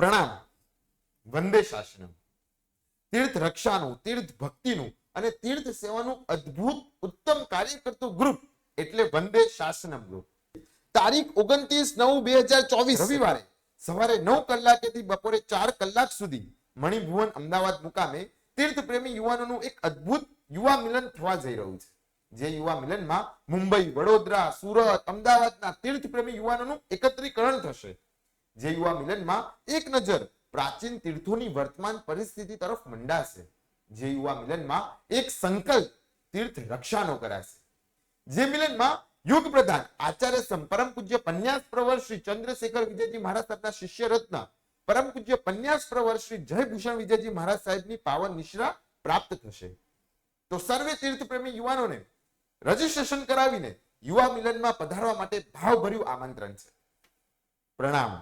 પ્રણામ. વંદે શાસનમ. તીર્થ રક્ષાનું, તીર્થ ભક્તિનું અને તીર્થ સેવાનું અદ્ભુત ઉત્તમ કાર્ય કરતું ગ્રુપ એટલે વંદે શાસનમ ગ્રુપ. તારીખ 29/9/2024 રવિવારે સવારે 9 કલાકેથી બપોરે 4 કલાક સુધી મણિભુવન અમદાવાદ મુકામે તીર્થ પ્રેમી યુવાનોનું એક અદ્ભુત યુવા મિલન થવા જઈ રહ્યું છે. જે યુવા મિલનમાં મુંબઈ, વડોદરા, સુરત, અમદાવાદના તીર્થ પ્રેમી યુવાનોનું એકત્રીકરણ થશે. જે યુવા મિલનમાં એક નજર પ્રાચીન તીર્થોની વર્તમાન પરિસ્થિતિ તરફ મંડાશે. જે યુવા મિલનમાં એક સંકલ્પ તીર્થ રક્ષાનો કરાશે. જે મિલનમાં યુગ પ્રધાન આચાર્ય સમ પરમ પૂજ્ય પન્યાસ પ્રવર શ્રી ચંદ્રશેખર વિજયજી મહારાજ સાહેબના શિષ્ય રત્ન પરમ પૂજ્ય પન્યાસ પ્રવર શ્રી જયભૂષણ વિજયજી મહારાજ સાહેબની પાવન નિશ્રા પ્રાપ્ત થશે. તો સર્વે તીર્થ પ્રેમી યુવાનોને રજીસ્ટ્રેશન કરાવીને યુવા મિલનમાં પધારવા માટે ભાવભર્યું આમંત્રણ છે. પ્રણામ.